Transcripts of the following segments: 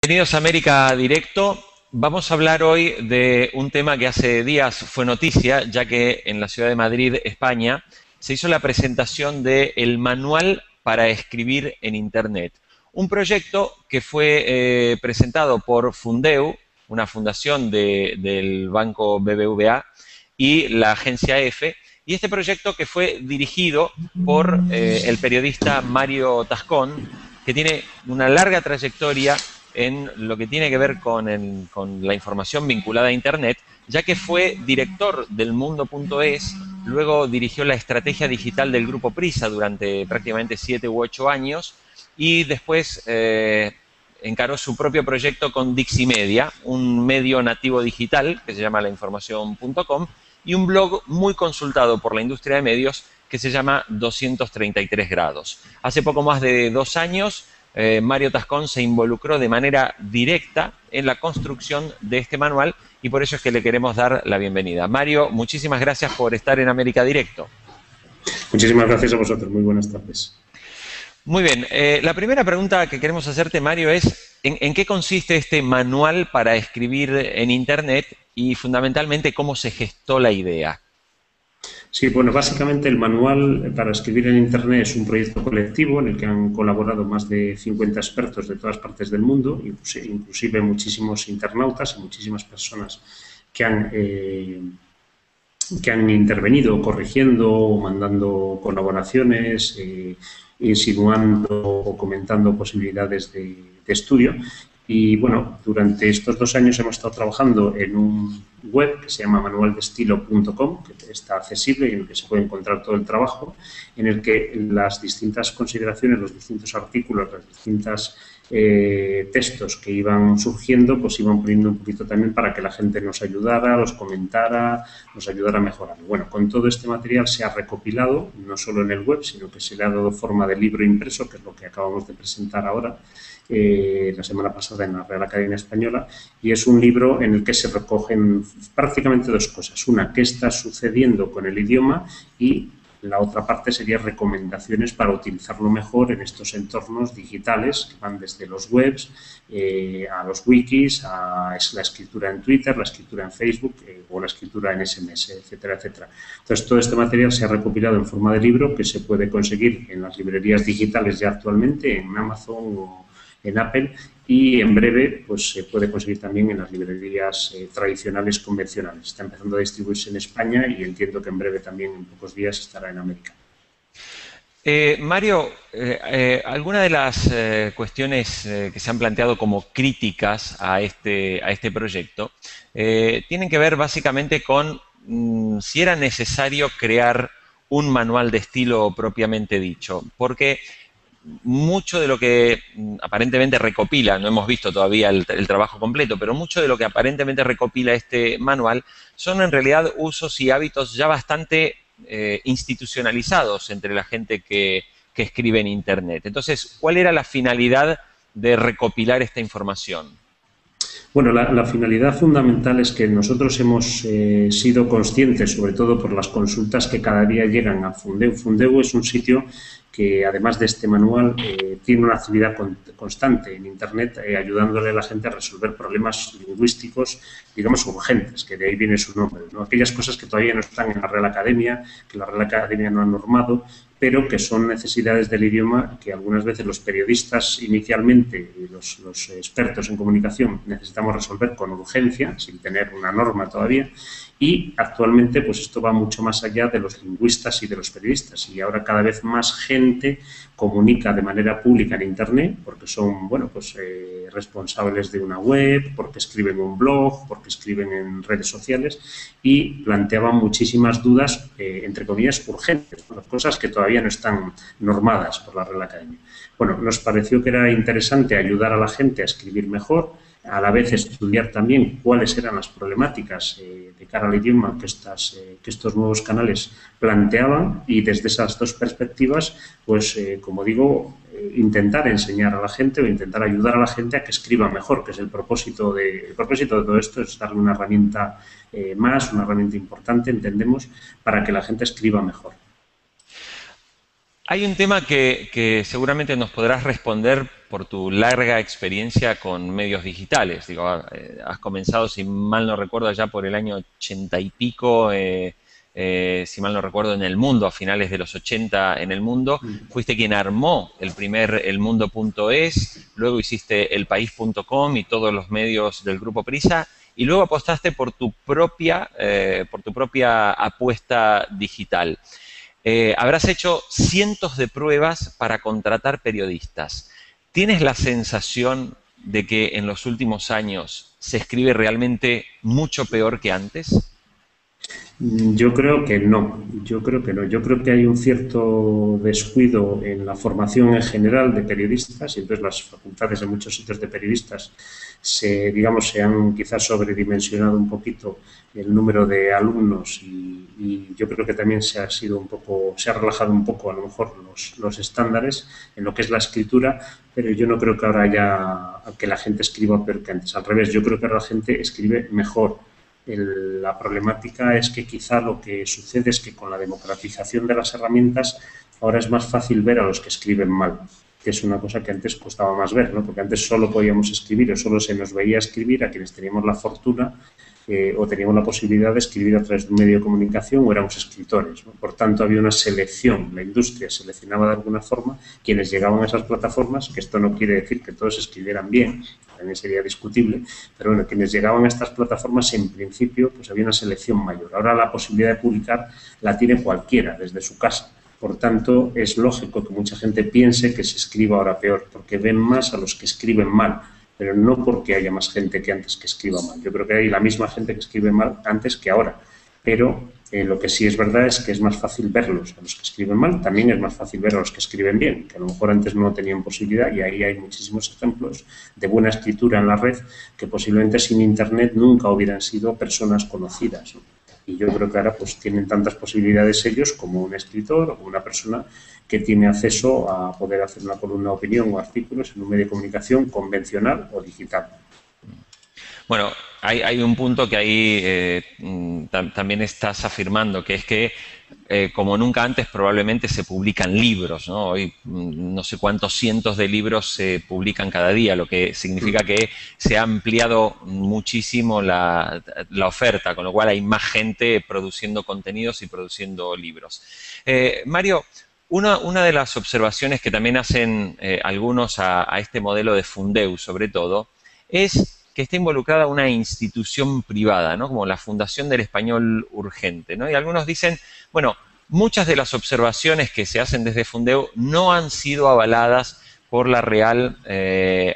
Bienvenidos a América Directo. Vamos a hablar hoy de un tema que hace días fue noticia, ya que en la ciudad de Madrid, España, se hizo la presentación del Manual para Escribir en Internet. Un proyecto que fue presentado por Fundeu, una fundación del Banco BBVA y la agencia EFE, y este proyecto que fue dirigido por el periodista Mario Tascón, que tiene una larga trayectoria en lo que tiene que ver con la información vinculada a Internet, ya que fue director del Mundo.es, luego dirigió la estrategia digital del Grupo Prisa durante prácticamente 7 u 8 años y después encaró su propio proyecto con Diximedia, un medio nativo digital que se llama lainformación.com y un blog muy consultado por la industria de medios que se llama 233 grados. Hace poco más de 2 años, Mario Tascón se involucró de manera directa en la construcción de este manual y por eso es que le queremos dar la bienvenida. Mario, muchísimas gracias por estar en América Directo. Muchísimas gracias a vosotros. Muy buenas tardes. Muy bien. La primera pregunta que queremos hacerte, Mario, es ¿en qué consiste este manual para escribir en Internet y fundamentalmente cómo se gestó la idea? Sí, bueno, básicamente el manual para escribir en Internet es un proyecto colectivo en el que han colaborado más de 50 expertos de todas partes del mundo, inclusive muchísimos internautas y muchísimas personas que han intervenido corrigiendo, mandando colaboraciones, insinuando o comentando posibilidades de estudio. Y bueno, durante estos 2 años hemos estado trabajando en un web que se llama manualdestilo.com, que está accesible y en el que se puede encontrar todo el trabajo, en el que las distintas consideraciones, los distintos artículos, las distintas textos que iban surgiendo, pues iban poniendo un poquito también para que la gente nos ayudara, los comentara, nos ayudara a mejorar. Bueno, con todo este material se ha recopilado, no solo en el web, sino que se le ha dado forma de libro impreso, que es lo que acabamos de presentar ahora, la semana pasada en la Real Academia Española, y es un libro en el que se recogen prácticamente 2 cosas. Una, qué está sucediendo con el idioma, y la otra parte sería recomendaciones para utilizarlo mejor en estos entornos digitales que van desde los webs a los wikis, a la escritura en Twitter, la escritura en Facebook o la escritura en SMS, etcétera, etcétera. Entonces, todo este material se ha recopilado en forma de libro que se puede conseguir en las librerías digitales ya actualmente, en Amazon o en Apple, y en breve pues se puede conseguir también en las librerías tradicionales convencionales. Está empezando a distribuirse en España y entiendo que en breve también, en pocos días, estará en América. Mario, algunas de las cuestiones que se han planteado como críticas a este proyecto tienen que ver básicamente con si era necesario crear un manual de estilo propiamente dicho, porque mucho de lo que aparentemente recopila, no hemos visto todavía el trabajo completo, pero mucho de lo que aparentemente recopila este manual son en realidad usos y hábitos ya bastante institucionalizados entre la gente que escribe en Internet. Entonces, ¿cuál era la finalidad de recopilar esta información? Bueno, la finalidad fundamental es que nosotros hemos sido conscientes, sobre todo por las consultas que cada día llegan a Fundeu. Fundeu es un sitio que, además de este manual, tiene una actividad constante en Internet, ayudándole a la gente a resolver problemas lingüísticos, digamos, urgentes, que de ahí viene su nombre, ¿no? Aquellas cosas que todavía no están en la Real Academia, que la Real Academia no ha normado, pero que son necesidades del idioma que algunas veces los periodistas inicialmente y los expertos en comunicación necesitamos resolver con urgencia, sin tener una norma todavía, y actualmente pues esto va mucho más allá de los lingüistas y de los periodistas, y ahora cada vez más gente comunica de manera pública en Internet porque son, bueno, pues responsables de una web, porque escriben un blog, porque escriben en redes sociales, y planteaban muchísimas dudas, entre comillas, urgentes, ¿no? Cosas que todavía no están normadas por la Real Academia. Bueno, nos pareció que era interesante ayudar a la gente a escribir mejor, a la vez estudiar también cuáles eran las problemáticas de cara al idioma que estos nuevos canales planteaban, y desde esas 2 perspectivas, pues como digo, intentar enseñar a la gente o intentar ayudar a la gente a que escriba mejor, que es el propósito de todo esto, es darle una herramienta más, una herramienta importante, entendemos, para que la gente escriba mejor. Hay un tema que seguramente nos podrás responder por tu larga experiencia con medios digitales. Digo, has comenzado, si mal no recuerdo, ya por el año 80 y pico, si mal no recuerdo, en el mundo, a finales de los 80 en el mundo. Fuiste quien armó el primer elmundo.es, luego hiciste elpaís.com y todos los medios del Grupo Prisa, y luego apostaste por tu propia apuesta digital. Habrás hecho cientos de pruebas para contratar periodistas. ¿Tienes la sensación de que en los últimos años se escribe realmente mucho peor que antes? Yo creo que no, yo creo que no. Yo creo que hay un cierto descuido en la formación en general de periodistas y entonces las facultades de muchos sitios de periodistas digamos, se han quizás sobredimensionado un poquito el número de alumnos y yo creo que también se ha relajado un poco a lo mejor los estándares en lo que es la escritura, pero yo no creo que ahora que la gente escriba peor que antes. Al revés, yo creo que ahora la gente escribe mejor. La problemática es que quizá lo que sucede es que con la democratización de las herramientas ahora es más fácil ver a los que escriben mal, que es una cosa que antes costaba más ver, ¿no? Porque antes solo podíamos escribir o solo se nos veía escribir a quienes teníamos la fortuna o teníamos la posibilidad de escribir a través de un medio de comunicación o éramos escritores, ¿no? Por tanto, había una selección, la industria seleccionaba de alguna forma quienes llegaban a esas plataformas, que esto no quiere decir que todos escribieran bien, también sería discutible, pero bueno, quienes llegaban a estas plataformas en principio pues había una selección mayor. Ahora la posibilidad de publicar la tiene cualquiera desde su casa. Por tanto, es lógico que mucha gente piense que se escriba ahora peor, porque ven más a los que escriben mal, pero no porque haya más gente que antes que escriba mal. Yo creo que hay la misma gente que escribe mal antes que ahora, pero lo que sí es verdad es que es más fácil verlos a los que escriben mal, también es más fácil ver a los que escriben bien, que a lo mejor antes no tenían posibilidad y ahí hay muchísimos ejemplos de buena escritura en la red que posiblemente sin Internet nunca hubieran sido personas conocidas, ¿no? Y yo creo que ahora pues tienen tantas posibilidades ellos como un escritor o una persona que tiene acceso a poder hacer una columna de opinión o artículos en un medio de comunicación convencional o digital. Bueno, hay un punto que ahí también estás afirmando, que es que como nunca antes probablemente se publican libros, ¿no? Hoy no sé cuántos cientos de libros se publican cada día, lo que significa que se ha ampliado muchísimo la oferta, con lo cual hay más gente produciendo contenidos y produciendo libros. Mario, una de las observaciones que también hacen algunos a este modelo de Fundeu, sobre todo, es que está involucrada una institución privada, ¿no? Como la Fundación del Español Urgente, ¿no? Y algunos dicen, bueno, muchas de las observaciones que se hacen desde Fundeu no han sido avaladas por la Real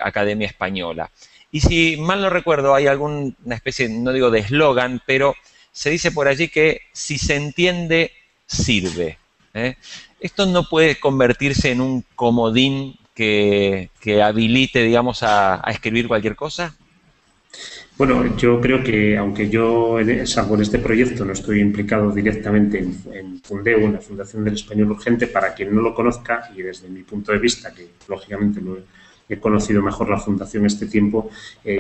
Academia Española. Y si mal no recuerdo, hay alguna especie, no digo de eslogan, pero se dice por allí que si se entiende, sirve, ¿eh? Esto no puede convertirse en un comodín que habilite, digamos, a escribir cualquier cosa. Bueno, yo creo que, aunque yo, salvo en este proyecto, no estoy implicado directamente en Fundeu, en la Fundación del Español Urgente, para quien no lo conozca, y desde mi punto de vista, que lógicamente he conocido mejor la Fundación este tiempo,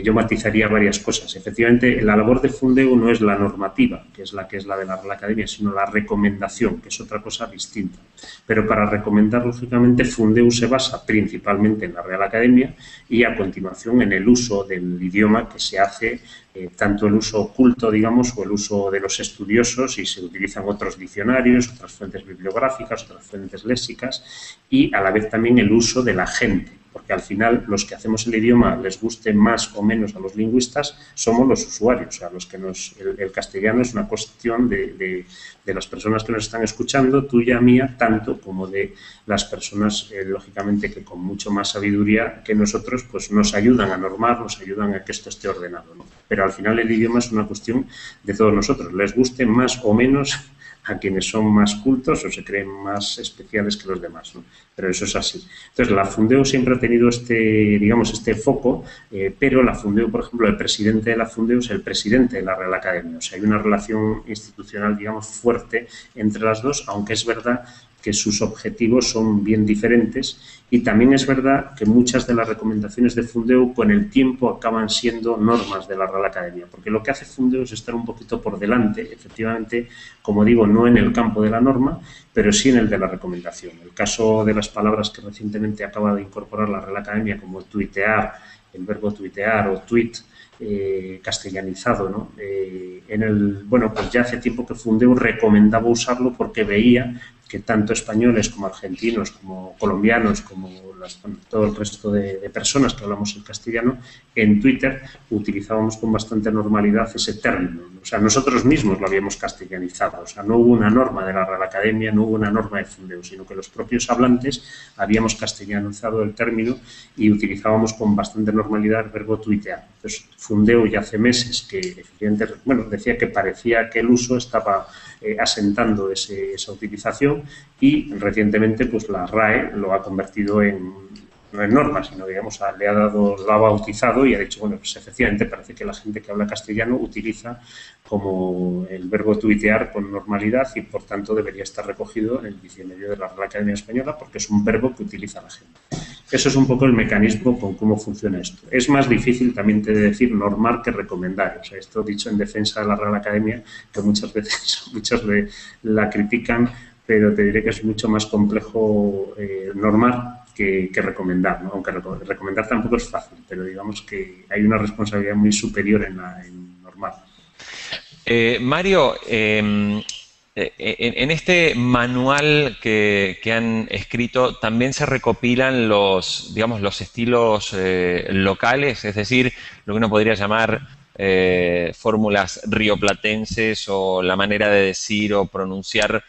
yo matizaría varias cosas. Efectivamente, la labor de Fundeu no es la normativa, que es la de la Real Academia, sino la recomendación, que es otra cosa distinta. Pero para recomendar, lógicamente, Fundeu se basa principalmente en la Real Academia y a continuación en el uso del idioma que se hace, tanto el uso oculto, digamos, o el uso de los estudiosos, y se utilizan otros diccionarios, otras fuentes bibliográficas, otras fuentes léxicas, y a la vez también el uso de la gente, porque al final los que hacemos el idioma, les guste más o menos a los lingüistas, somos los usuarios, o sea, los que el castellano es una cuestión de las personas que nos están escuchando, tuya, mía, tanto como de las personas, lógicamente, que con mucho más sabiduría que nosotros, pues nos ayudan a normar, nos ayudan a que esto esté ordenado, ¿no? Pero al final el idioma es una cuestión de todos nosotros, les guste más o menos a quienes son más cultos o se creen más especiales que los demás, ¿no? Pero eso es así. Entonces, la Fundeu siempre ha tenido este foco, pero la Fundeu, por ejemplo, el presidente de la Fundeu es el presidente de la Real Academia. O sea, hay una relación institucional, digamos, fuerte entre las dos, aunque es verdad que sus objetivos son bien diferentes, y también es verdad que muchas de las recomendaciones de Fundeu con el tiempo acaban siendo normas de la Real Academia, porque lo que hace Fundeu es estar un poquito por delante, efectivamente, como digo, no en el campo de la norma, pero sí en el de la recomendación. El caso de las palabras que recientemente acaba de incorporar la Real Academia, como tuitear, el verbo tuitear o tweet, castellanizado, ¿no? Bueno, pues ya hace tiempo que Fundeu recomendaba usarlo porque veía que tanto españoles como argentinos, como colombianos, como todo el resto de personas que hablamos el castellano, en Twitter utilizábamos con bastante normalidad ese término. O sea, nosotros mismos lo habíamos castellanizado. O sea, no hubo una norma de la Real Academia, no hubo una norma de Fundeu, sino que los propios hablantes habíamos castellanizado el término y utilizábamos con bastante normalidad el verbo tuitear. Entonces, Fundeu ya hace meses que, efectivamente, bueno, decía que parecía que el uso estaba asentando esa utilización, y recientemente pues la RAE lo ha convertido no en norma, sino digamos lo ha bautizado y ha dicho, bueno, pues efectivamente parece que la gente que habla castellano utiliza como el verbo tuitear con normalidad, y por tanto debería estar recogido en el diccionario de la Real Academia Española, porque es un verbo que utiliza la gente. Eso es un poco el mecanismo con cómo funciona esto. Es más difícil, también te he de decir, normar que recomendar. O sea, esto dicho en defensa de la Real Academia, que muchas veces muchos la critican, pero te diré que es mucho más complejo normar que recomendar, ¿no? Aunque recomendar tampoco es fácil, pero digamos que hay una responsabilidad muy superior en normar. Mario, en este manual que han escrito también se recopilan digamos, los estilos locales, es decir, lo que uno podría llamar fórmulas rioplatenses, o la manera de decir o pronunciar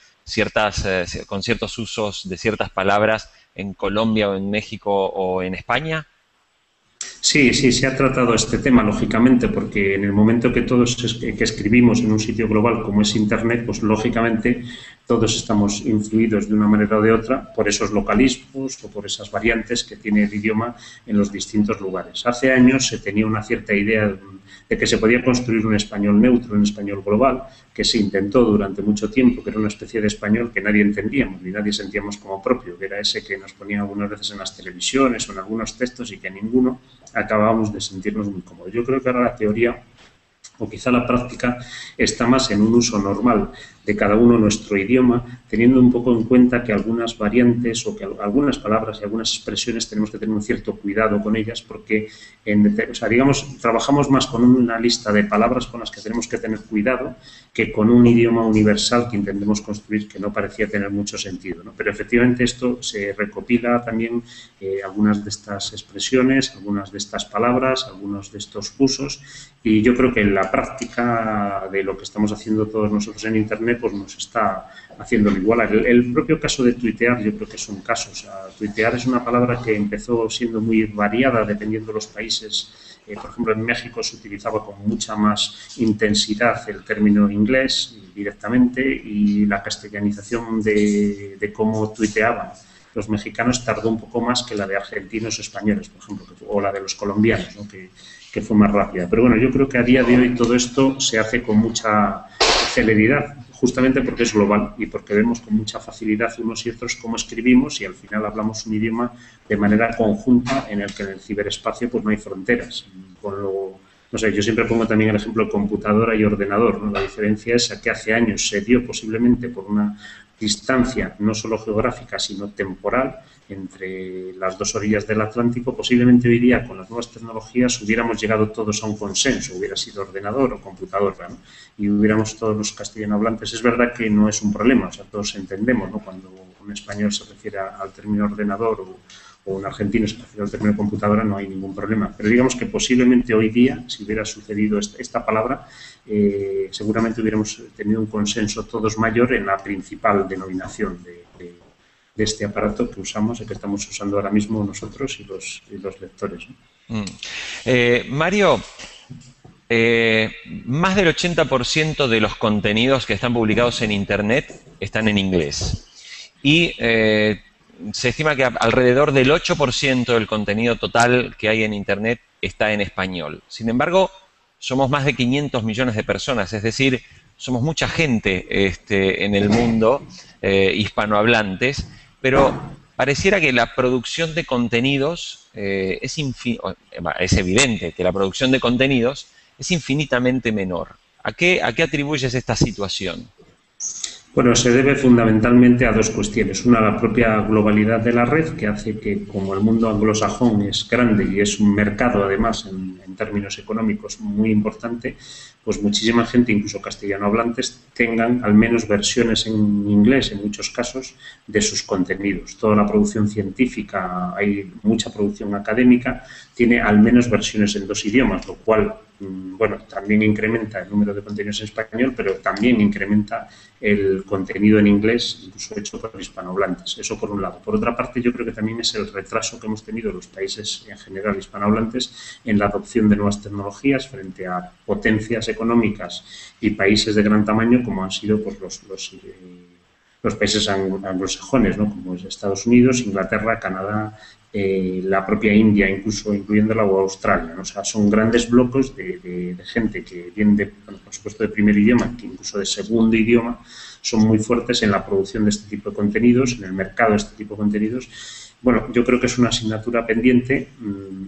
con ciertos usos de ciertas palabras en Colombia o en México o en España. Sí, se ha tratado este tema, lógicamente, porque en el momento que todos que escribimos en un sitio global como es Internet, pues lógicamente todos estamos influidos de una manera o de otra por esos localismos o por esas variantes que tiene el idioma en los distintos lugares. Hace años se tenía una cierta idea de que se podía construir un español neutro, un español global, que se intentó durante mucho tiempo, que era una especie de español que nadie entendíamos ni nadie sentíamos como propio, que era ese que nos ponía algunas veces en las televisiones o en algunos textos y que ninguno acabábamos de sentirnos muy cómodos. Yo creo que ahora la teoría, o quizá la práctica, está más en un uso normal de cada uno nuestro idioma, teniendo un poco en cuenta que algunas variantes o que algunas palabras y algunas expresiones tenemos que tener un cierto cuidado con ellas, porque, digamos, trabajamos más con una lista de palabras con las que tenemos que tener cuidado que con un idioma universal que intentemos construir, que no parecía tener mucho sentido, ¿no? Pero efectivamente esto se recopila también, algunas de estas expresiones, algunas de estas palabras, algunos de estos usos, y yo creo que en la práctica de lo que estamos haciendo todos nosotros en Internet, pues nos está haciéndolo igual. El propio caso de tuitear yo creo que es un caso. O sea, tuitear es una palabra que empezó siendo muy variada dependiendo de los países. Por ejemplo, en México se utilizaba con mucha más intensidad el término inglés directamente, y la castellanización de cómo tuiteaban los mexicanos tardó un poco más que la de argentinos o españoles, por ejemplo, o la de los colombianos, ¿no? que fue más rápida. Pero bueno, yo creo que a día de hoy todo esto se hace con mucha celeridad, justamente porque es global y porque vemos con mucha facilidad unos y otros cómo escribimos, y al final hablamos un idioma de manera conjunta en el que en el ciberespacio pues no hay fronteras. No sé, yo siempre pongo también el ejemplo de computadora y ordenador, ¿no? La diferencia es que hace años se dio posiblemente por una distancia no solo geográfica sino temporal entre las dos orillas del Atlántico. Posiblemente hoy día con las nuevas tecnologías hubiéramos llegado todos a un consenso, hubiera sido ordenador o computadora, ¿no? Y hubiéramos todos los castellanohablantes. Es verdad que no es un problema, o sea, todos entendemos, ¿no? Cuando un español se refiere al término ordenador o un argentino se refiere al término computadora, no hay ningún problema. Pero digamos que posiblemente hoy día, si hubiera sucedido esta palabra, seguramente hubiéramos tenido un consenso todos mayor en la principal denominación de este aparato que usamos y que estamos usando ahora mismo nosotros y los lectores, ¿no? Mario, más del 80% de los contenidos que están publicados en Internet están en inglés. Y se estima que alrededor del 8% del contenido total que hay en Internet está en español. Sin embargo, somos más de 500 millones de personas, es decir, somos mucha gente en el mundo, hispanohablantes, pero pareciera que la producción de contenidos es evidente que la producción de contenidos es infinitamente menor. ¿A qué atribuyes esta situación? Bueno, se debe fundamentalmente a dos cuestiones. Una, la propia globalidad de la red, que hace que, como el mundo anglosajón es grande y es un mercado, además, en términos económicos muy importante, pues muchísima gente, incluso castellano hablantes, tengan al menos versiones en inglés, en muchos casos, de sus contenidos. Toda la producción científica, hay mucha producción académica, tiene al menos versiones en dos idiomas, lo cual, bueno, también incrementa el número de contenidos en español, pero también incrementa el contenido en inglés, incluso hecho por hispanohablantes. Eso por un lado. Por otra parte, yo creo que también es el retraso que hemos tenido los países en general hispanohablantes en la adopción de nuevas tecnologías frente a potencias económicas y países de gran tamaño como han sido pues, los países anglosajones, ¿no? Como es Estados Unidos, Inglaterra, Canadá, la propia India, incluso incluyéndola, o Australia, ¿no? O sea, son grandes bloques de gente que vienen, bueno, por supuesto, de primer idioma, que incluso de segundo idioma, son muy fuertes en la producción de este tipo de contenidos, en el mercado de este tipo de contenidos. Bueno, yo creo que es una asignatura pendiente.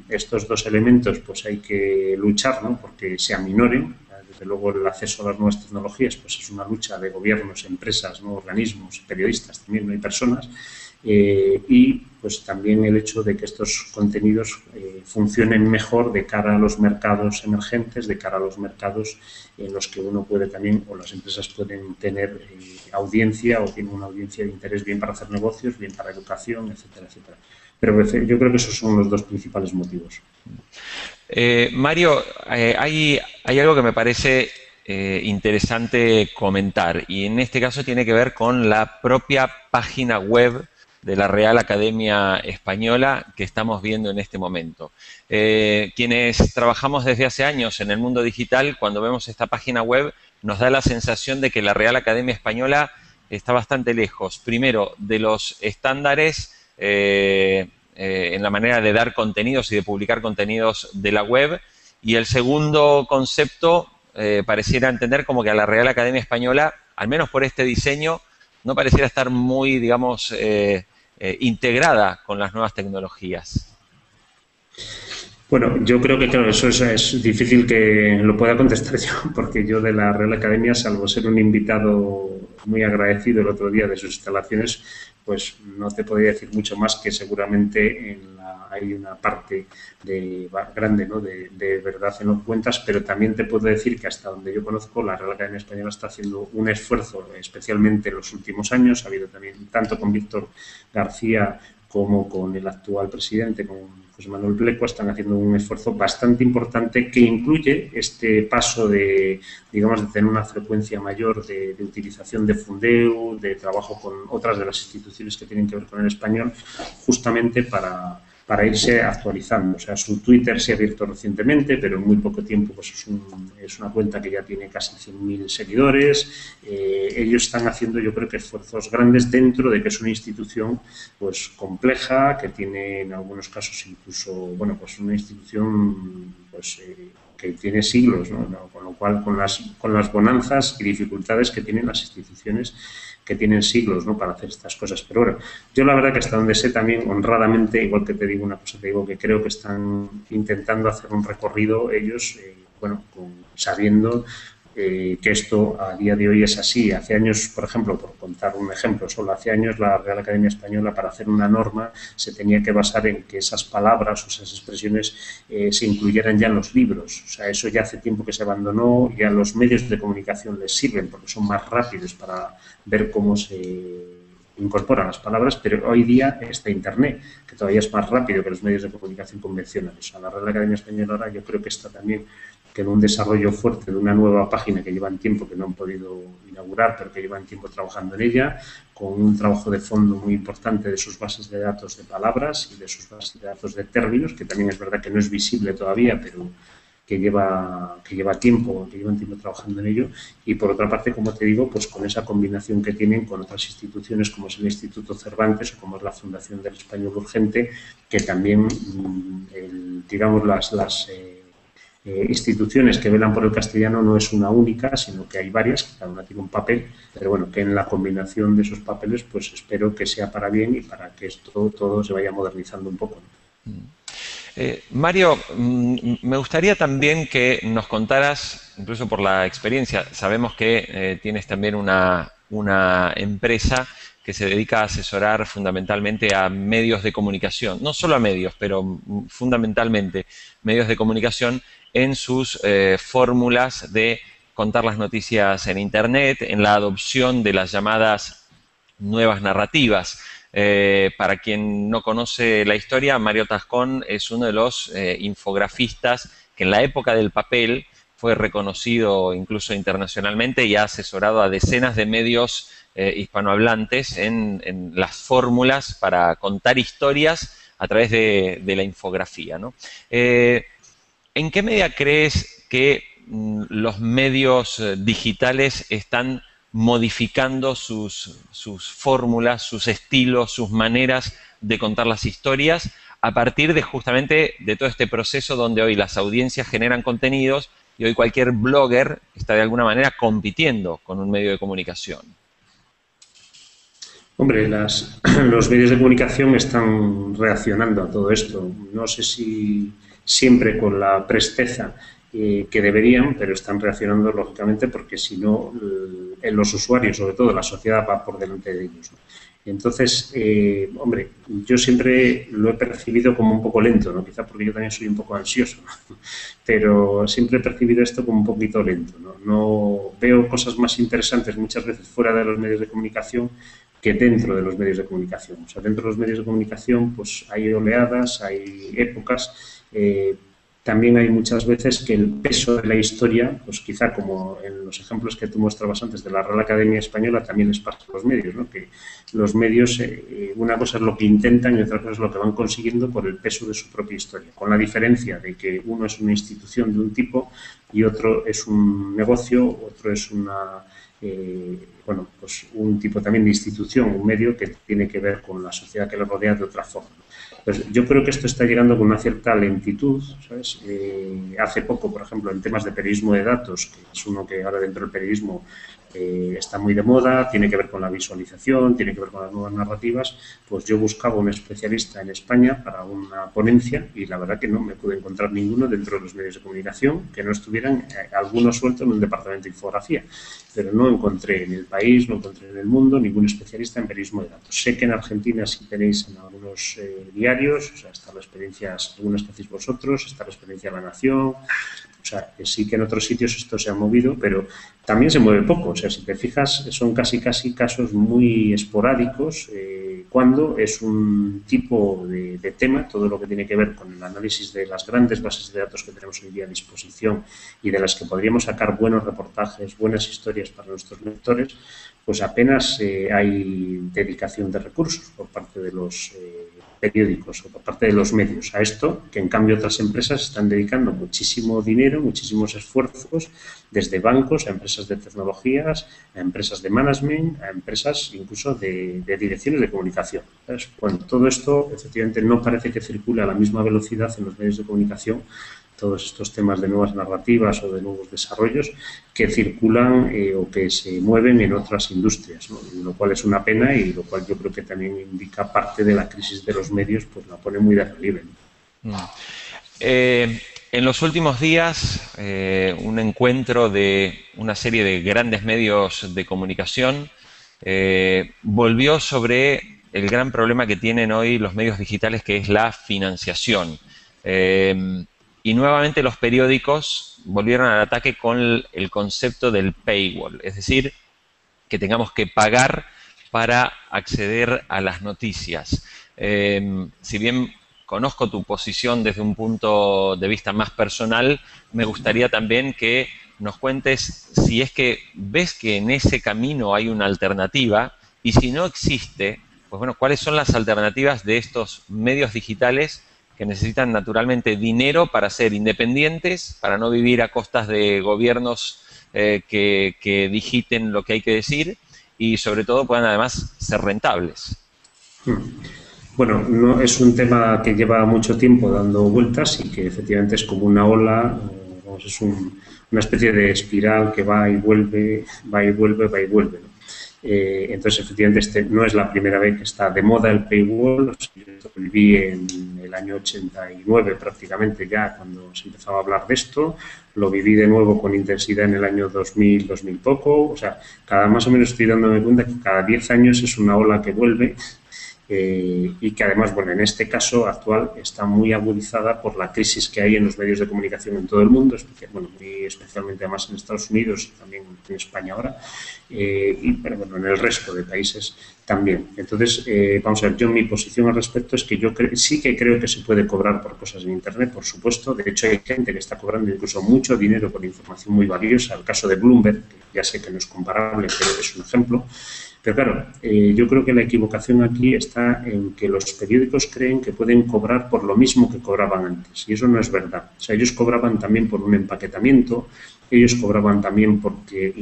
Estos dos elementos pues hay que luchar, ¿no? Porque se aminoren. Desde luego el acceso a las nuevas tecnologías pues es una lucha de gobiernos, empresas, ¿no? Organismos, periodistas también, no hay personas. Y pues también el hecho de que estos contenidos funcionen mejor de cara a los mercados emergentes, de cara a los mercados en los que uno puede también, o las empresas pueden tener audiencia o tienen una audiencia de interés bien para hacer negocios, bien para educación, etcétera, etcétera. Pero yo creo que esos son los dos principales motivos. Mario, hay algo que me parece interesante comentar, y en este caso tiene que ver con la propia página web de la Real Academia Española que estamos viendo en este momento. Quienes trabajamos desde hace años en el mundo digital, cuando vemos esta página web, nos da la sensación de que la Real Academia Española está bastante lejos, primero, de los estándares en la manera de dar contenidos y de publicar contenidos de la web, y el segundo concepto pareciera entender como que a la Real Academia Española, al menos por este diseño, no pareciera estar muy, digamos, integrada con las nuevas tecnologías. Bueno, yo creo que, claro, eso es difícil que lo pueda contestar yo, porque yo de la Real Academia, salvo ser un invitado muy agradecido el otro día de sus instalaciones, pues no te podría decir mucho más que seguramente hay una parte grande, ¿no? de verdad en lo que cuentas, pero también te puedo decir que hasta donde yo conozco, la Real Academia Española está haciendo un esfuerzo, especialmente en los últimos años. Ha habido también, tanto con Víctor García como con el actual presidente, con José Manuel Blecua, están haciendo un esfuerzo bastante importante que incluye este paso de, digamos, de tener una frecuencia mayor de utilización de Fundeu, de trabajo con otras de las instituciones que tienen que ver con el español, justamente para irse actualizando. O sea, su Twitter se ha abierto recientemente, pero en muy poco tiempo pues es una cuenta que ya tiene casi 100.000 seguidores. Ellos están haciendo, yo creo que esfuerzos grandes dentro de que es una institución pues compleja, que tiene en algunos casos incluso, bueno, pues una institución pues que tiene siglos, ¿no? Con lo cual, con las bonanzas y dificultades que tienen las instituciones que tienen siglos, ¿no? Para hacer estas cosas. Pero bueno, yo la verdad que hasta donde sé también, honradamente, igual que te digo una cosa, te digo que creo que están intentando hacer un recorrido ellos, bueno, sabiendo que esto a día de hoy es así. Hace años, por ejemplo, por contar un ejemplo, solo hace años la Real Academia Española, para hacer una norma, se tenía que basar en que esas palabras o esas expresiones se incluyeran ya en los libros. O sea, eso ya hace tiempo que se abandonó, ya los medios de comunicación les sirven porque son más rápidos para ver cómo se incorporan las palabras, pero hoy día está Internet, que todavía es más rápido que los medios de comunicación convencionales. O sea, la Real Academia Española ahora yo creo que está también que en un desarrollo fuerte de una nueva página que llevan tiempo, que no han podido inaugurar, pero que llevan tiempo trabajando en ella, con un trabajo de fondo muy importante de sus bases de datos de palabras y de sus bases de datos de términos, que también es verdad que no es visible todavía, pero que llevan tiempo trabajando en ello. Y por otra parte, como te digo, pues con esa combinación que tienen con otras instituciones como es el Instituto Cervantes o como es la Fundación del Español Urgente, que también, digamos, instituciones que velan por el castellano no es una única, sino que hay varias, que cada una tiene un papel, pero bueno, que en la combinación de esos papeles, pues espero que sea para bien y para que esto todo se vaya modernizando un poco, ¿no? Mario, me gustaría también que nos contaras, incluso por la experiencia, sabemos que tienes también una empresa que se dedica a asesorar fundamentalmente a medios de comunicación, no solo a medios, pero fundamentalmente medios de comunicación en sus fórmulas de contar las noticias en Internet, en la adopción de las llamadas nuevas narrativas. Para quien no conoce la historia, Mario Tascón es uno de los infografistas que en la época del papel fue reconocido incluso internacionalmente y ha asesorado a decenas de medios hispanohablantes en las fórmulas para contar historias a través de la infografía, ¿no? ¿En qué medida crees que los medios digitales están modificando sus fórmulas, sus estilos, sus maneras de contar las historias a partir de justamente de todo este proceso donde hoy las audiencias generan contenidos y hoy cualquier blogger está de alguna manera compitiendo con un medio de comunicación? Hombre, los medios de comunicación están reaccionando a todo esto. No sé si siempre con la presteza que deberían, pero están reaccionando lógicamente porque si no, los usuarios, sobre todo la sociedad, va por delante de ellos, ¿no? Entonces, hombre, yo siempre lo he percibido como un poco lento, ¿no? Quizá porque yo también soy un poco ansioso, ¿no? Pero siempre he percibido esto como un poquito lento, ¿no? No veo cosas más interesantes muchas veces fuera de los medios de comunicación que dentro de los medios de comunicación. O sea, dentro de los medios de comunicación pues hay oleadas, hay épocas, también hay muchas veces que el peso de la historia, pues quizá como en los ejemplos que tú mostrabas antes de la Real Academia Española, también les pasa a los medios, ¿no? Que los medios, una cosa es lo que intentan y otra cosa es lo que van consiguiendo por el peso de su propia historia, con la diferencia de que uno es una institución de un tipo y otro es un negocio, otro es una... bueno, pues un tipo también de institución, un medio que tiene que ver con la sociedad que lo rodea de otra forma. Pues yo creo que esto está llegando con una cierta lentitud, ¿sabes? Hace poco, por ejemplo, en temas de periodismo de datos, que es uno que ahora dentro del periodismo está muy de moda, tiene que ver con la visualización, tiene que ver con las nuevas narrativas, pues yo buscaba un especialista en España para una ponencia y la verdad que no me pude encontrar ninguno dentro de los medios de comunicación que no estuvieran algunos sueltos en un departamento de infografía, pero no encontré en el país, no encontré en el mundo ningún especialista en periodismo de datos. Sé que en Argentina sí tenéis en algunos diarios, o sea, está la experiencia, algunas que hacéis vosotros, está la experiencia de La Nación. O sea, sí que en otros sitios esto se ha movido, pero también se mueve poco. O sea, si te fijas, son casi casos muy esporádicos cuando es un tipo de tema, todo lo que tiene que ver con el análisis de las grandes bases de datos que tenemos hoy día a disposición y de las que podríamos sacar buenos reportajes, buenas historias para nuestros lectores, pues apenas hay dedicación de recursos por parte de los periódicos o por parte de los medios a esto, que en cambio otras empresas están dedicando muchísimo dinero, muchísimos esfuerzos, desde bancos a empresas de tecnologías, a empresas de management, a empresas incluso de direcciones de comunicación. ¿Sabes? Bueno, todo esto efectivamente no parece que circule a la misma velocidad en los medios de comunicación, todos estos temas de nuevas narrativas o de nuevos desarrollos que circulan o que se mueven en otras industrias, ¿no? Lo cual es una pena y lo cual yo creo que también indica parte de la crisis de los medios, pues la pone muy de relieve, ¿no? En los últimos días, un encuentro de una serie de grandes medios de comunicación volvió sobre el gran problema que tienen hoy los medios digitales, que es la financiación. Y nuevamente los periódicos volvieron al ataque con el concepto del paywall, es decir, que tengamos que pagar para acceder a las noticias. Si bien conozco tu posición desde un punto de vista más personal, me gustaría también que nos cuentes si es que ves que en ese camino hay una alternativa y si no existe, pues bueno, ¿cuáles son las alternativas de estos medios digitales que necesitan naturalmente dinero para ser independientes, para no vivir a costas de gobiernos que digiten lo que hay que decir y sobre todo puedan además ser rentables? Bueno, no, es un tema que lleva mucho tiempo dando vueltas y que efectivamente es como una ola Vamos, es una especie de espiral que va y vuelve, va y vuelve, va y vuelve, ¿no? Entonces, efectivamente, no es la primera vez que está de moda el paywall. O sea, yo lo viví en el año 89 prácticamente ya, cuando se empezaba a hablar de esto. Lo viví de nuevo con intensidad en el año 2000, 2000 poco. O sea, más o menos estoy dándome cuenta que cada 10 años es una ola que vuelve. Y que además, bueno, en este caso actual está muy agudizada por la crisis que hay en los medios de comunicación en todo el mundo, y especialmente además en Estados Unidos y también en España ahora, pero bueno, en el resto de países también. Entonces, vamos a ver, yo mi posición al respecto es que yo sí que creo que se puede cobrar por cosas en Internet, por supuesto. De hecho, hay gente que está cobrando incluso mucho dinero por información muy valiosa. El caso de Bloomberg, que ya sé que no es comparable, pero es un ejemplo. Pero claro, yo creo que la equivocación aquí está en que los periódicos creen que pueden cobrar por lo mismo que cobraban antes, y eso no es verdad. O sea, ellos cobraban también por un empaquetamiento, ellos cobraban también porque,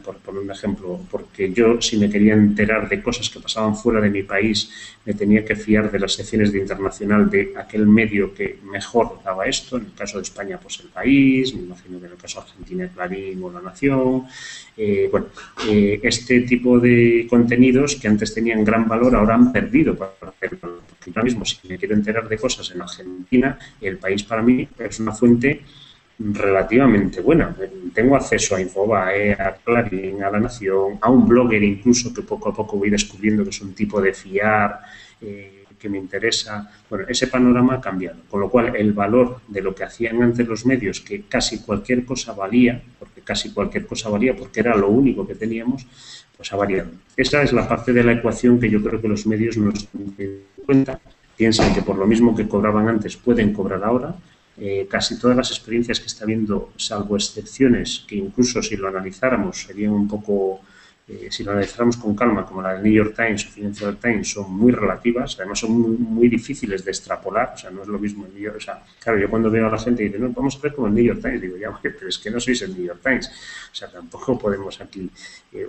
por poner un ejemplo, porque yo, si me quería enterar de cosas que pasaban fuera de mi país, me tenía que fiar de las secciones de Internacional de aquel medio que mejor daba esto. En el caso de España, pues El País, me imagino que en el caso de Argentina, Clarín o La Nación. Este tipo de contenidos que antes tenían gran valor ahora han perdido para hacerlo. Porque ahora mismo, si me quiero enterar de cosas en Argentina, El País para mí es una fuente relativamente buena. Tengo acceso a Infobae, a Clarín, a La Nación, a un blogger incluso que poco a poco voy descubriendo que es un tipo de fiar, que me interesa. Bueno, ese panorama ha cambiado, con lo cual el valor de lo que hacían antes los medios, que casi cualquier cosa valía, porque era lo único que teníamos, pues ha variado. Esa es la parte de la ecuación que yo creo que los medios no se dan cuenta. Piensan que por lo mismo que cobraban antes pueden cobrar ahora. Casi todas las experiencias que está habiendo, salvo excepciones que incluso si lo analizáramos serían un poco, si lo analizáramos con calma, como la del New York Times o Financial Times, son muy relativas, además son muy difíciles de extrapolar. O sea, no es lo mismo el New York. O sea, claro, yo cuando veo a la gente y dice, no, vamos a ver como el New York Times, digo, ya, pero es que no sois el New York Times. O sea, tampoco podemos aquí,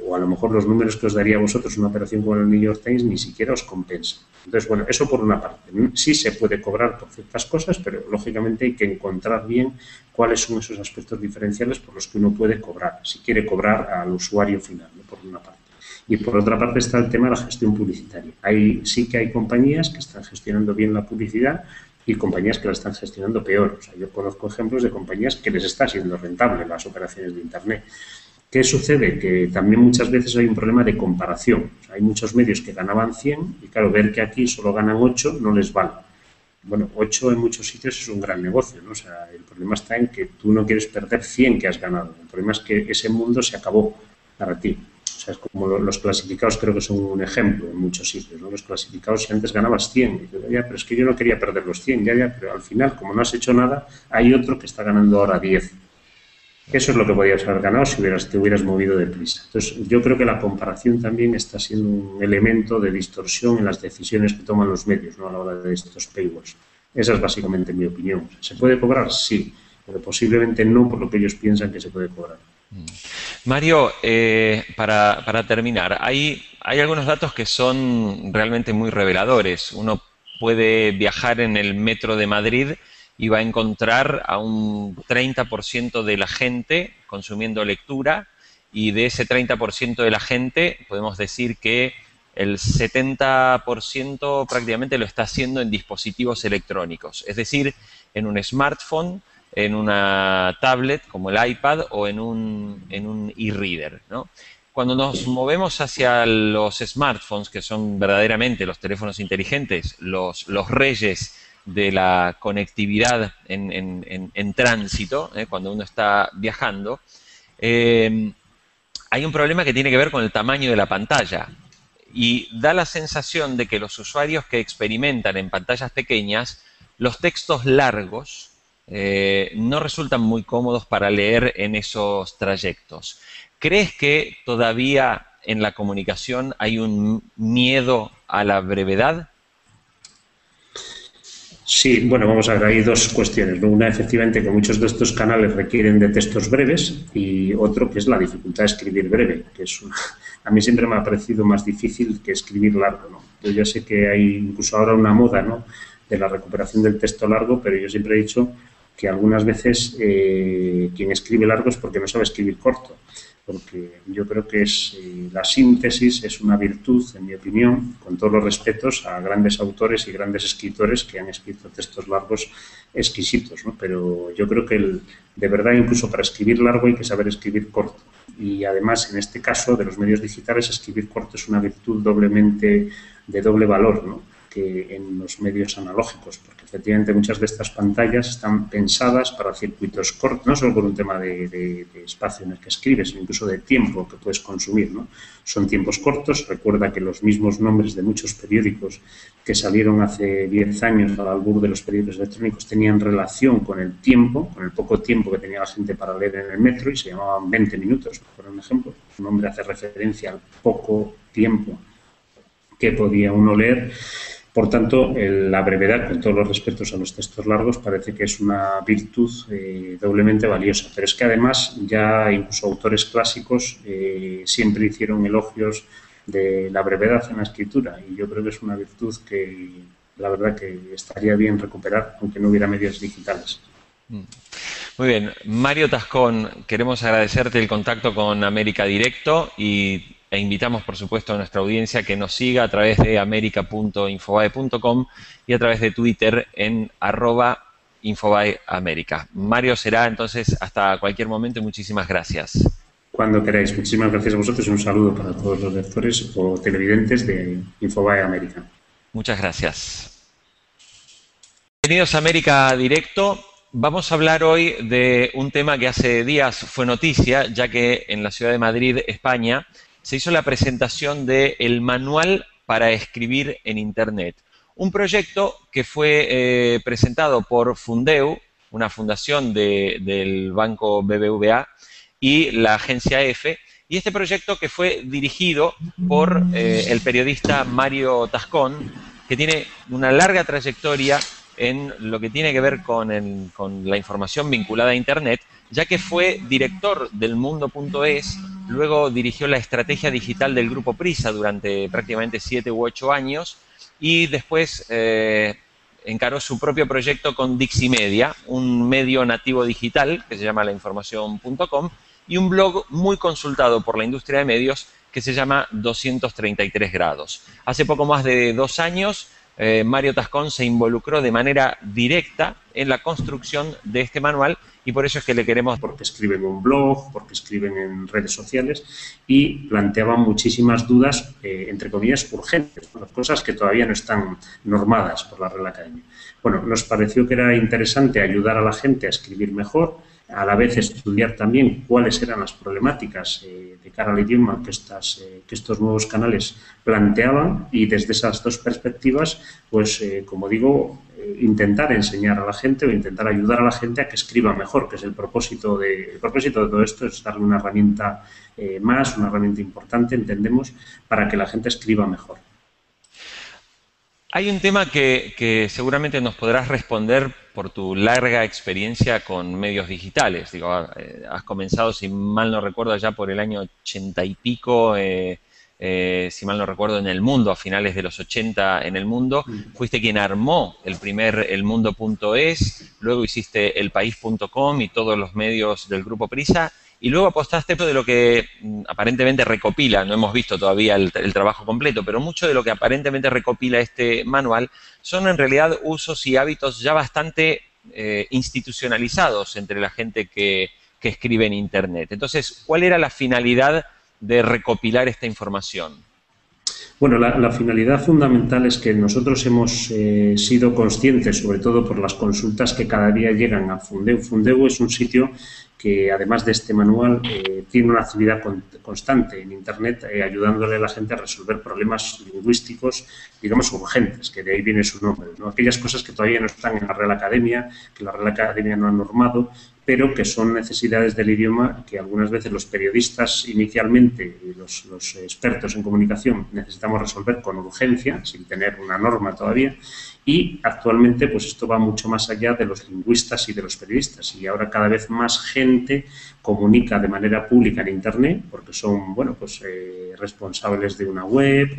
o a lo mejor los números que os daría a vosotros una operación como el New York Times ni siquiera os compensa. Entonces, bueno, eso por una parte. Sí se puede cobrar por ciertas cosas, pero lógicamente hay que encontrar bien cuáles son esos aspectos diferenciales por los que uno puede cobrar, si quiere cobrar al usuario final, ¿no? Por una parte. Y por otra parte está el tema de la gestión publicitaria. Sí que hay compañías que están gestionando bien la publicidad y compañías que la están gestionando peor. O sea, yo conozco ejemplos de compañías que les está siendo rentable las operaciones de Internet. ¿Qué sucede? Que también muchas veces hay un problema de comparación. O sea, hay muchos medios que ganaban 100 y, claro, ver que aquí solo ganan 8 no les vale. Bueno, 8 en muchos sitios es un gran negocio, ¿no? O sea, el problema está en que tú no quieres perder 100 que has ganado. El problema es que ese mundo se acabó para ti. O sea, es como los clasificados, creo que son un ejemplo en muchos sitios, ¿no? Los clasificados, si antes ganabas 100, y dices, ya, pero es que yo no quería perder los 100, ya, pero al final, como no has hecho nada, hay otro que está ganando ahora 10. Eso es lo que podías haber ganado si te hubieras movido deprisa. Entonces, yo creo que la comparación también está siendo un elemento de distorsión en las decisiones que toman los medios, ¿no? A la hora de estos paywalls. Esa es básicamente mi opinión. ¿Se puede cobrar? Sí, pero posiblemente no por lo que ellos piensan que se puede cobrar. Mario, para terminar, hay algunos datos que son realmente muy reveladores. Uno puede viajar en el metro de Madrid y va a encontrar a un 30% de la gente consumiendo lectura, y de ese 30% de la gente podemos decir que el 70% prácticamente lo está haciendo en dispositivos electrónicos, es decir, en un smartphone, en una tablet como el iPad o en un e-reader, ¿no? Cuando nos movemos hacia los smartphones, que son verdaderamente los teléfonos inteligentes, los reyes de la conectividad en tránsito, cuando uno está viajando, hay un problema que tiene que ver con el tamaño de la pantalla. Y da la sensación de que los usuarios que experimentan en pantallas pequeñas, los textos largos no resultan muy cómodos para leer en esos trayectos. ¿Crees que todavía en la comunicación hay un miedo a la brevedad? Sí, bueno, vamos a ver, hay dos cuestiones, ¿no? Una, efectivamente, que muchos de estos canales requieren de textos breves, y otro que es la dificultad de escribir breve, que a mí siempre me ha parecido más difícil que escribir largo, ¿no? Yo ya sé que hay incluso ahora una moda, ¿no?, de la recuperación del texto largo, pero yo siempre he dicho que algunas veces quien escribe largo es porque no sabe escribir corto, porque yo creo que la síntesis es una virtud, en mi opinión, con todos los respetos a grandes autores y grandes escritores que han escrito textos largos exquisitos, ¿no? Pero yo creo que de verdad incluso para escribir largo hay que saber escribir corto. Y además, en este caso de los medios digitales, escribir corto es una virtud doblemente de doble valor, ¿no?, que en los medios analógicos, porque efectivamente muchas de estas pantallas están pensadas para circuitos cortos, no solo por un tema de espacio en el que escribes, sino incluso de tiempo que puedes consumir, ¿no? Son tiempos cortos. Recuerda que los mismos nombres de muchos periódicos que salieron hace 10 años al albur de los periódicos electrónicos tenían relación con el tiempo, con el poco tiempo que tenía la gente para leer en el metro, y se llamaban 20 minutos, por un ejemplo. Un nombre hace referencia al poco tiempo que podía uno leer. Por tanto, la brevedad, con todos los respetos a los textos largos, parece que es una virtud doblemente valiosa. Pero es que además ya incluso autores clásicos siempre hicieron elogios de la brevedad en la escritura, y yo creo que es una virtud que la verdad que estaría bien recuperar, aunque no hubiera medios digitales. Muy bien. Mario Tascón, queremos agradecerte el contacto con América Directo e invitamos, por supuesto, a nuestra audiencia que nos siga a través de america.infobae.com y a través de Twitter en @infobaeamerica. Mario, será entonces hasta cualquier momento y muchísimas gracias. Cuando queráis. Muchísimas gracias a vosotros y un saludo para todos los lectores o televidentes de Infobae América. Muchas gracias. Bienvenidos a América Directo. Vamos a hablar hoy de un tema que hace días fue noticia, ya que en la ciudad de Madrid, España, se hizo la presentación del Manual para Escribir en Internet. Un proyecto que fue presentado por Fundeu, una fundación del Banco BBVA, y la agencia EFE, y este proyecto que fue dirigido por el periodista Mario Tascón, que tiene una larga trayectoria en lo que tiene que ver con la información vinculada a Internet, ya que fue director del Mundo.es, luego dirigió la estrategia digital del Grupo Prisa durante prácticamente 7 u 8 años, y después encaró su propio proyecto con Diximedia, un medio nativo digital que se llama lainformación.com, y un blog muy consultado por la industria de medios que se llama 233 grados. Hace poco más de 2 años, Mario Tascón se involucró de manera directa en la construcción de este manual, y por eso es que le queremos... Porque escriben un blog, porque escriben en redes sociales y planteaban muchísimas dudas, entre comillas, urgentes, cosas que todavía no están normadas por la Real Academia. Bueno, nos pareció que era interesante ayudar a la gente a escribir mejor, a la vez estudiar también cuáles eran las problemáticas de cara al idioma que estos nuevos canales planteaban, y desde esas dos perspectivas, pues como digo, intentar enseñar a la gente o intentar ayudar a la gente a que escriba mejor, que es el propósito de todo esto, es darle una herramienta más, una herramienta importante, entendemos, para que la gente escriba mejor. Hay un tema que seguramente nos podrás responder por tu larga experiencia con medios digitales. Digo, has comenzado, si mal no recuerdo, ya por el año 80 y pico, si mal no recuerdo, en El Mundo, a finales de los 80 en El Mundo. Fuiste quien armó el primer elmundo.es, luego hiciste elpaís.com y todos los medios del Grupo Prisa, y luego apostaste de lo que aparentemente recopila, no hemos visto todavía el trabajo completo, pero mucho de lo que aparentemente recopila este manual son en realidad usos y hábitos ya bastante institucionalizados entre la gente que escribe en Internet. Entonces, ¿cuál era la finalidad de recopilar esta información? Bueno, la finalidad fundamental es que nosotros hemos sido conscientes, sobre todo por las consultas que cada día llegan a Fundeu. Fundeu es un sitio que, además de este manual, tiene una actividad constante en Internet, ayudándole a la gente a resolver problemas lingüísticos, digamos, urgentes, que de ahí viene su nombre, ¿no? Aquellas cosas que todavía no están en la Real Academia, que la Real Academia no ha normado, pero que son necesidades del idioma que algunas veces los periodistas inicialmente y los expertos en comunicación necesitamos resolver con urgencia, sin tener una norma todavía, y actualmente pues esto va mucho más allá de los lingüistas y de los periodistas, y ahora cada vez más gente comunica de manera pública en Internet, porque son, bueno, pues responsables de una web,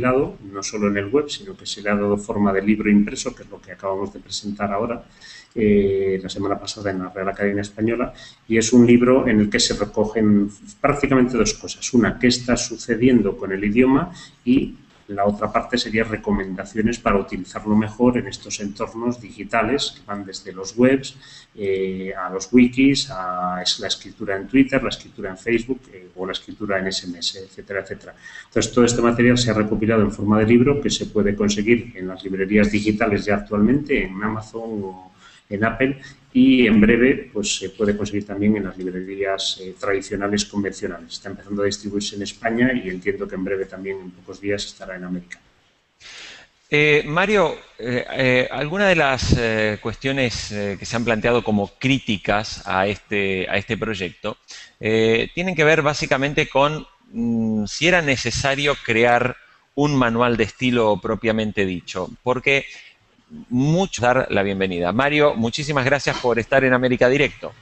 no solo en el web, sino que se le ha dado forma de libro impreso, que es lo que acabamos de presentar ahora, la semana pasada en la Real Academia Española, y es un libro en el que se recogen prácticamente dos cosas. Una, qué está sucediendo con el idioma, y la otra parte sería recomendaciones para utilizarlo mejor en estos entornos digitales que van desde los webs a los wikis, a la escritura en Twitter, la escritura en Facebook o la escritura en SMS, etcétera, etcétera. Entonces, todo este material se ha recopilado en forma de libro que se puede conseguir en las librerías digitales ya actualmente, en Amazon o en Apple, y en breve pues se puede conseguir también en las librerías tradicionales convencionales. Está empezando a distribuirse en España y entiendo que en breve también, en pocos días, estará en América. Mario, algunas de las cuestiones que se han planteado como críticas a este proyecto tienen que ver básicamente con si era necesario crear un manual de estilo propiamente dicho, porque dar la bienvenida. Mario, muchísimas gracias por estar en América Directo.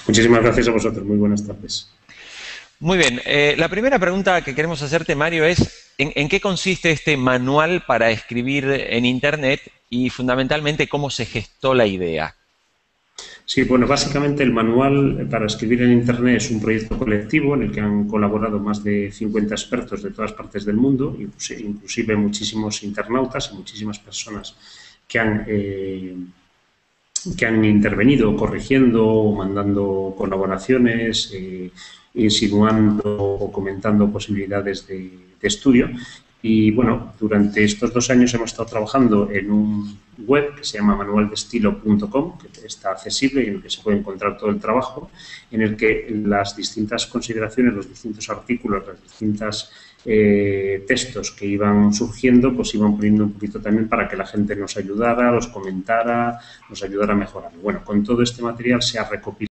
Muchísimas gracias a vosotros. Muy buenas tardes. Muy bien. La primera pregunta que queremos hacerte, Mario, es ¿en qué consiste este manual para escribir en Internet y fundamentalmente cómo se gestó la idea? Sí, bueno, básicamente el manual para escribir en Internet es un proyecto colectivo en el que han colaborado más de 50 expertos de todas partes del mundo, inclusive muchísimos internautas y muchísimas personas que han intervenido corrigiendo, mandando colaboraciones, insinuando o comentando posibilidades de estudio. Y bueno, durante estos 2 años hemos estado trabajando en un web que se llama manualdestilo.com, que está accesible y en el que se puede encontrar todo el trabajo, en el que las distintas consideraciones, los distintos artículos, las distintas textos que iban surgiendo, pues iban poniendo un poquito también para que la gente nos ayudara, los comentara, nos ayudara a mejorar. Bueno, con todo este material se ha recopilado